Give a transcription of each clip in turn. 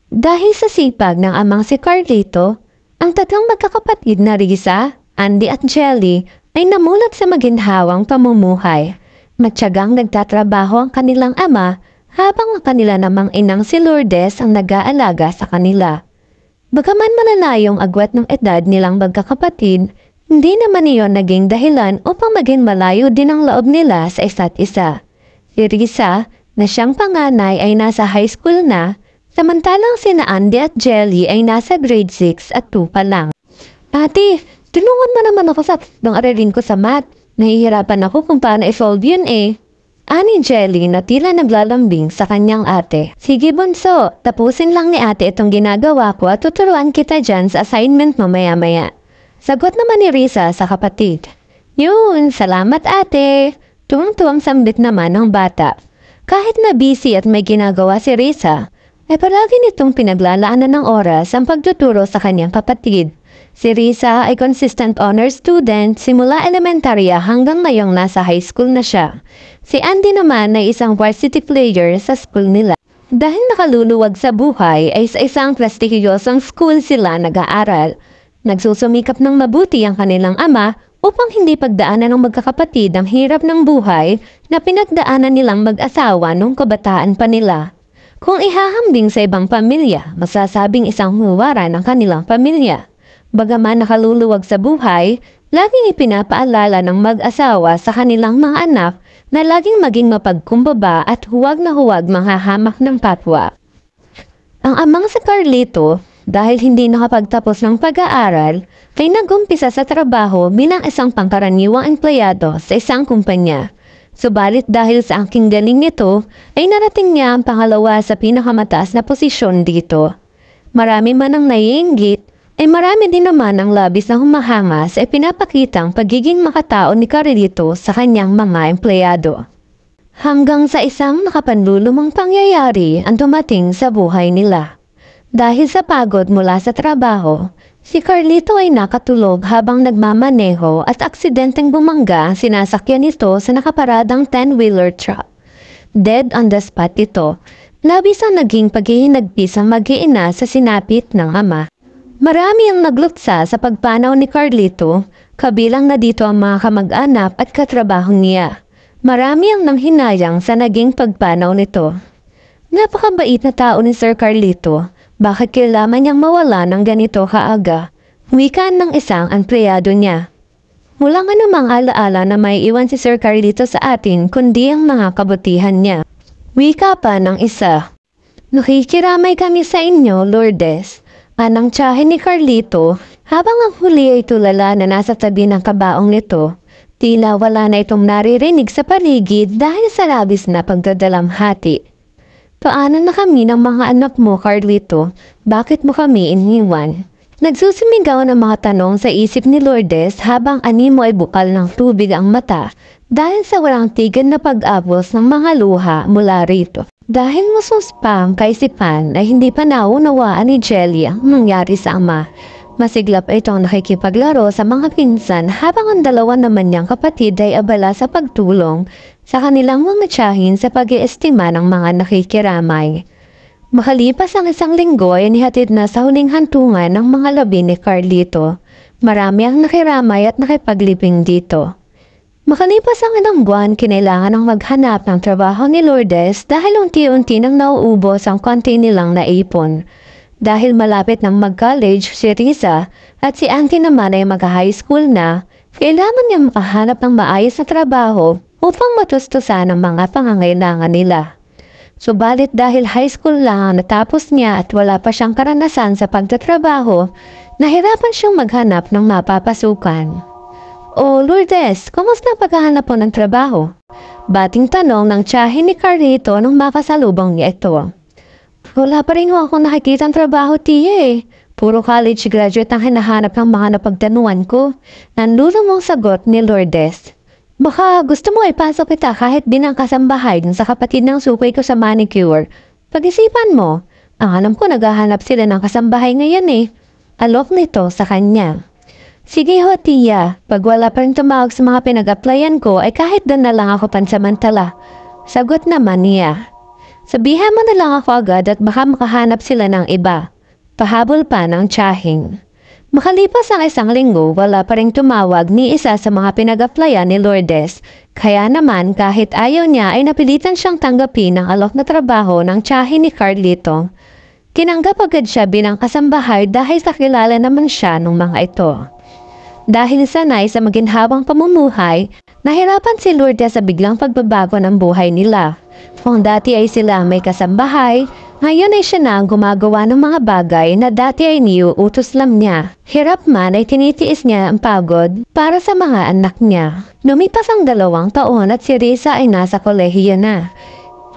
Dahil sa sipag ng amang si Carlito, ang tatlong magkakapatid na Risa, Andy at Jelly ay namulat sa maginhawang pamumuhay. Matyagang nagtatrabaho ang kanilang ama habang ang kanila namang inang si Lourdes ang nag-aalaga sa kanila. Bagaman malalayong agwat ng edad nilang magkakapatid, hindi naman iyon naging dahilan upang maging malayo din ang loob nila sa isa't isa. Si Risa, na siyang panganay ay nasa high school na, samantalang sina Andy at Jelly ay nasa grade 6 at 2 pa lang. Ate, tulungan mo naman ako sa ararin ko sa math. Nahihirapan ako kung paano i-solve yun eh. Ani Jelly na tila naglalambing sa kanyang ate. Sige bunso, tapusin lang ni ate itong ginagawa ko at tuturuan kita dyan sa assignment mo maya-maya. Sagot naman ni Risa sa kapatid. Yun, salamat ate. Tuwang-tuwang sambit naman ng bata. Kahit na busy at may ginagawa si Risa, ay palagi nitong pinaglalaanan ng oras ang pagtuturo sa kanyang kapatid. Si Risa ay consistent honor student simula elementarya hanggang ngayong nasa high school na siya. Si Andy naman ay isang varsity player sa school nila. Dahil nakaluluwag sa buhay ay sa isang prestihiyosong school sila nag-aaral. Nagsusumikap ng mabuti ang kanilang ama upang hindi pagdaanan ng magkakapatid ang hirap ng buhay na pinagdaanan nilang mag-asawa nung kabataan pa nila. Kung ihahambing sa ibang pamilya, masasabing isang huwaran ang kanilang pamilya. Bagaman nakaluluwag sa buhay, laging ipinapaalala ng mag-asawa sa kanilang mga anak na laging maging mapagkumbaba at huwag na huwag manghahamak ng patwa. Ang amang si Carlito, dahil hindi nakapagtapos ng pag-aaral, ay nag-umpisa sa trabaho bilang isang pangkaraniwang empleyado sa isang kumpanya. Subalit dahil sa angking galing nito, ay narating niya ang pangalawa sa pinakamataas na posisyon dito. Marami man ang naiinggit, ay marami din naman ang labis na humahanga sa ipinapakitang pagiging makatao ni Carlito sa kanyang mga empleyado. Hanggang sa isang nakapanlulumang pangyayari ang dumating sa buhay nila. Dahil sa pagod mula sa trabaho, si Carlito ay nakatulog habang nagmamaneho at aksidenteng bumangga ang sinasakyan nito sa nakaparadang 10-wheeler truck. Dead on the spot ito, labis ang naging paghihinagpis ang mag-iina sa sinapit ng ama. Marami ang nagluksa sa pagpanaw ni Carlito, kabilang na dito ang mga kamag-anak at katrabaho niya. Marami ang nanghinayang sa naging pagpanaw nito. Napakabait na tao ni Sir Carlito, bakit kailangan niyang mawala ng ganito kaaga? Wika ng isang empleyado niya. Walang anumang alaala na may iwan si Sir Carlito sa atin kundi ang mga kabutihan niya. Wika pa ng isa. Nakikiramay kami sa inyo, Lourdes. Anang tiyahin ni Carlito, habang ang huli ay tulala na nasa tabi ng kabaong nito, tila wala na itong naririnig sa paligid dahil sa labis na pagdadalamhati. Paano na kami ng mga anak mo, Carlito? Bakit mo kami iniwan? Nagsusumigaw ng mga tanong sa isip ni Lourdes habang animo ay bukal ng tubig ang mata dahil sa walang tigil na pag-abos ng mga luha mula rito. Dahil masuspa ang kaisipan ay hindi pa naunawaan ni Jelly ang nangyari sa ama. Masiglap itong nakikipaglaro sa mga pinsan habang ang dalawa naman niyang kapatid ay abala sa pagtulong sa kanilang mga tiyahin sa pag-iestima ng mga nakikiramay. Makalipas ang isang linggo ay nihatid na sa huling hantungan ng mga labi ni Carlito. Marami ang nakiramay at nakipaglibing dito. Makalipas ang ilang buwan, kinailangan ng maghanap ng trabaho ni Lourdes dahil unti-unti nang nauubos ang konti nilang naipon. Dahil malapit ng mag-college si Risa at si Auntie naman ay mag-high school na, kailangan niya makahanap ng maayos na trabaho upang matustusan ang mga pangangailangan nila. Subalit dahil high school lang ang natapos niya at wala pa siyang karanasan sa pagtatrabaho, nahirapan siyang maghanap ng mapapasukan. O Lourdes, kumusta ang paghahanap mo ng trabaho? Bating tanong ng tiyahin ni Carlito nung makasalubong niya ito. Wala pa rin akong nakikita ang trabaho, tiye eh. Puro college graduate ang hinahanap ng mga napagdanuan ko. Nanlulumong sagot ni Lourdes. Baka gusto mo ipasok kita kahit din ang kasambahay dun sa kapatid ng sukoy ko sa manicure. Pag-isipan mo, ang alam ko naghahanap sila ng kasambahay ngayon eh. Alok nito sa kanya. Sige ho, tiya. Pag wala pa rin tumawag sa mga pinag-applyan ko, ay kahit doon na lang ako pansamantala. Sagot naman niya. Sabihan mo na lang ako agad at baka makahanap sila ng iba. Pahabol pa ng tiyahing. Makalipas ang isang linggo, wala pa ring tumawag ni isa sa mga pinag-applyan ni Lourdes. Kaya naman kahit ayaw niya ay napilitan siyang tanggapin ang alok na trabaho ng tiyahin ni Carlito. Tinanggap agad siya bilang kasambahay dahil sa kilala naman siya ng mga ito. Dahil sanay sa maginhawang pamumuhay, nahirapan si Lourdes sa biglang pagbabago ng buhay nila. Kung dati ay sila may kasambahay, ngayon ay siya na ang gumagawa ng mga bagay na dati ay niuutos lang niya. Hirap man ay tinitiis niya ang pagod para sa mga anak niya. Lumipas ang 2 taon at si Risa ay nasa kolehiyo na.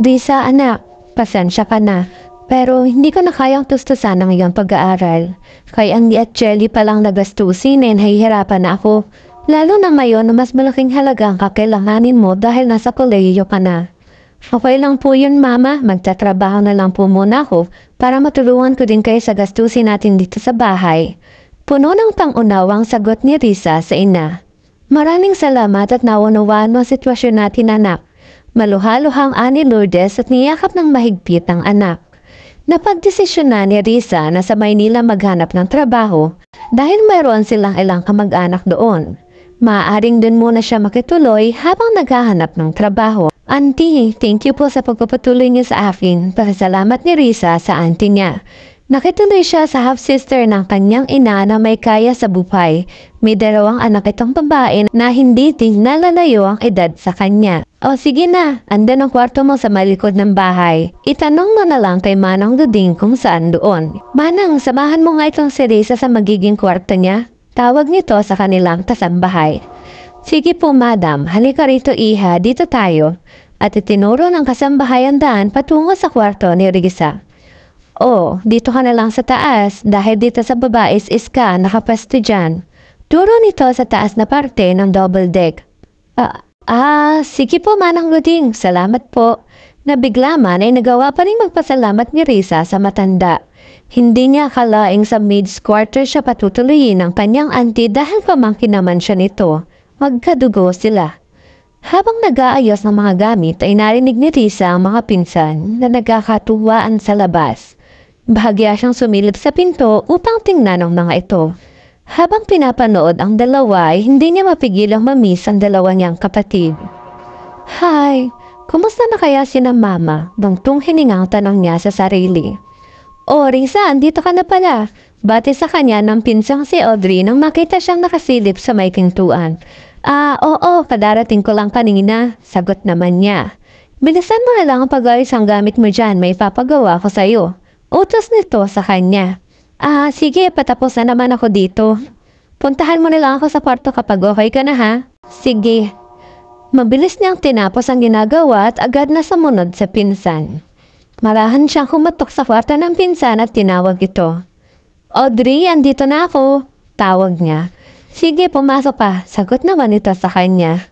Risa, anak, pasensya ka na. Pero hindi ko na kayang tustusan ang iyong pag-aaral. Kay Andy at Jelly palang nagastusin ay nahihirapan na ako. Lalo na ngayon na mas malaking halaga ang kakailanganin mo dahil nasa kolehiyo ka na. Okay lang po yun, Mama. Magtatrabaho na lang po muna ako para matulungan ko din kayo sa gastusin natin dito sa bahay. Puno ng pang-unawang sagot ni Risa sa ina. Maraming salamat at naunawaan mo ang sitwasyon natin, anak. Maluhaluhang ani Lourdes at niyakap ng mahigpit ang anak. Napagdesisyon na ni Risa na sa Maynila maghanap ng trabaho dahil mayroon silang ilang kamag-anak doon. Maaaring dun muna siya makituloy habang naghahanap ng trabaho. Auntie, thank you po sa pagpapatuloy niyo sa akin. Pasalamat ni Risa sa auntie niya. Nakituloy siya sa half-sister ng kanyang ina na may kaya sa buhay. May 2 anak itong babae na hindi din nalalayo ang edad sa kanya. O sige na, andan ang kwarto mo sa malikod ng bahay. Itanong mo na lang kay Manang Duding kung saan doon. Manang, samahan mo nga itong si Risa sa magiging kwarto niya. Tawag nito sa kanilang kasambahay. Sige po, madam. Halika rito, iha. Dito tayo. At itinuro ng kasambahay ang daan patungo sa kwarto ni Risa. Oh, dito ka na lang sa taas dahil dito sa baba is ka nakapasto dyan. Turo nito sa taas na parte ng double deck. Sige po, Manang Duding. Salamat po. Nabigla man ay nagawa pa rin magpasalamat ni Risa sa matanda. Hindi niya akalaing sa maid's quarter siya patutuloyin ng kanyang auntie dahil pamangkin naman siya nito. Magkadugo sila. Habang nag-aayos ng mga gamit ay narinig ni Risa ang mga pinsan na nagkakatuwaan sa labas. Bahagya siyang sumilip sa pinto upang tingnan ang mga ito. Habang pinapanood ang dalawa ay hindi niya mapigilang mamiss ang 2 niyang kapatid. Hi, kumusta na kaya sina Mama? Bangtong hiningang tanong niya sa sarili. Oh, Risa, andito ka na pala. Bati sa kanya ng pinsang si Audrey nang makita siyang nakasilip sa may pintuan. Oo, kadarating ko lang kanina. Sagot naman niya. Bilisan mo na lang ang pag-ayos ang gamit mo dyan, may papagawa ko sa'yo. Utos nito sa kanya. Sige, patapos na naman ako dito. Puntahan mo na lang ako sa kwarto kapag okay ka na ha. Sige. Mabilis niyang tinapos ang ginagawa at agad na sumunod sa pinsan. Marahan siyang kumatok sa kwarto ng pinsan at tinawag ito. Audrey, andito na ako. Tawag niya. Sige, pumasok pa. Sagot naman ito sa kanya.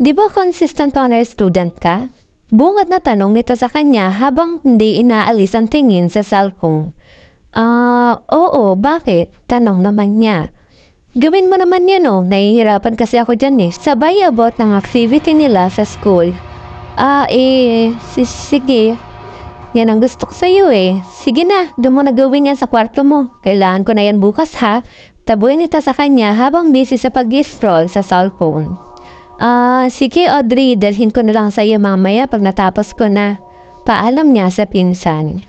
Di ba consistent honor student ka? Bungad na tanong nito sa kanya habang hindi inaalis ang tingin sa cellphone. Oo, bakit? Tanong naman niya. Gawin mo naman yan nahihirapan kasi ako dyan Sabay abot ng activity nila sa school. Sige. Yan ang gusto ko sa'yo Sige na, doon mo na gawin yan sa kwarto mo. Kailangan ko na yan bukas ha. Tabuin ito sa kanya habang busy sa pag-scroll sa cellphone. Sige Audrey, dalhin ko na lang sa'yo mamaya pag natapos ko na. Paalam niya sa pinsan.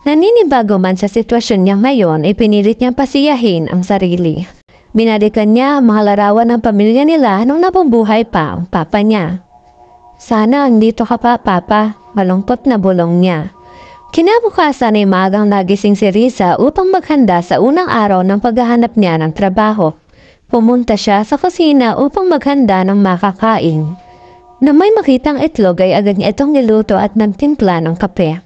Naninibago man sa sitwasyon niya ngayon, pinilit niyang pasiyahin ang sarili. Binalikan niya ang mga larawan ng pamilya nila nung nabubuhay pa ang papa niya. Sana andito ka pa, Papa. Malungkot na bulong niya. Kinabukasan ay magang nagising si Risa upang maghanda sa unang araw ng paghahanap niya ng trabaho. Pumunta siya sa kusina upang maghanda ng makakain. Na may makitang itlog ay agad niya itong niluto at nagtimpla ng kape.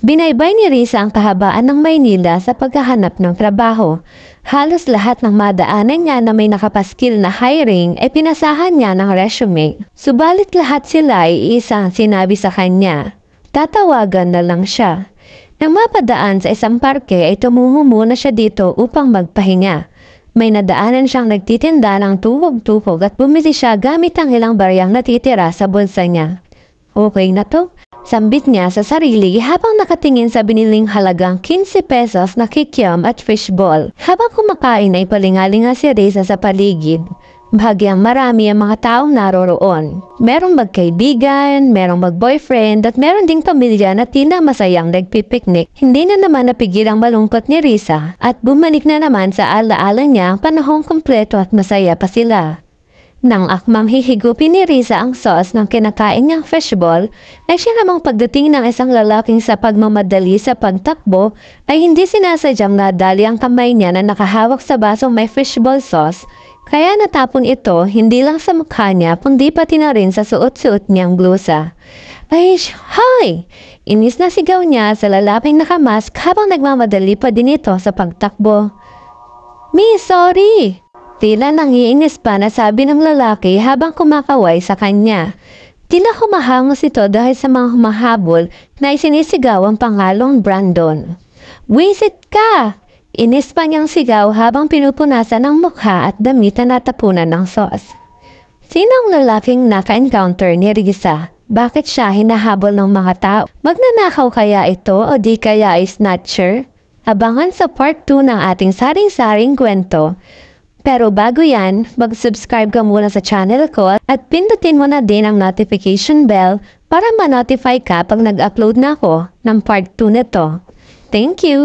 Binaybay ni Risa ang kahabaan ng Maynila sa paghahanap ng trabaho. Halos lahat ng madaanan niya na may nakapaskil na hiring ay pinasahan niya ng resume. Subalit lahat sila ay isang sinabi sa kanya. Tatawagan na lang siya. Nang mapadaan sa isang parke ay tumungo muna siya dito upang magpahinga. May nadaanan siyang nagtitinda ng tuhog-tuhog at bumili siya gamit ang ilang baryang natitira sa bulsa niya. Okay na to? Sambit niya sa sarili habang nakatingin sa biniling halagang 15 pesos na kikiam at fishball. Habang kumakain ay palingalinga si Riza sa paligid. Bahagyang marami ang mga taong naroroon. Merong magkaibigan, merong mag-boyfriend at meron ding pamilya na tila masayang nagpipiknik. Hindi na naman napigil ang malungkot ni Riza at bumalik na naman sa alaala niya ang panahong kumpleto at masaya pa sila. Nang akmang hihigupin ni Riza ang sauce ng kinakain niyang fishball, ay siya namang pagdating ng isang lalaking sa pagmamadali sa pagtakbo ay hindi sinasadyang nadali ang kamay niya na nakahawak sa basong may fishball sauce. Kaya natapon ito hindi lang sa mukha niya kundi pati na rin sa suot-suot niyang blusa. Ay, hay! Inis na sigaw niya sa lalaping nakamask habang nagmamadali pa din ito sa pagtakbo. Miss, sorry! Tila nangiinis pa na sabi ng lalaki habang kumakaway sa kanya. Tila humahangos ito dahil sa mga humahabol na isinisigaw ang pangalong Brandon. Wisit ka! Inis pa niyang sigaw habang pinupunasan ng mukha at damit na natapunan ng sauce. Sino ang lalaking naka-encounter ni Riza? Bakit siya hinahabol ng mga tao? Magnanakaw kaya ito o di kaya ay snatcher? Abangan sa part 2 ng ating saring-saring kwento. Pero bago yan, mag-subscribe ka muna sa channel ko at pindutin mo na din ang notification bell para ma-notify ka pag nag-upload na ako ng part 2 nito. Thank you!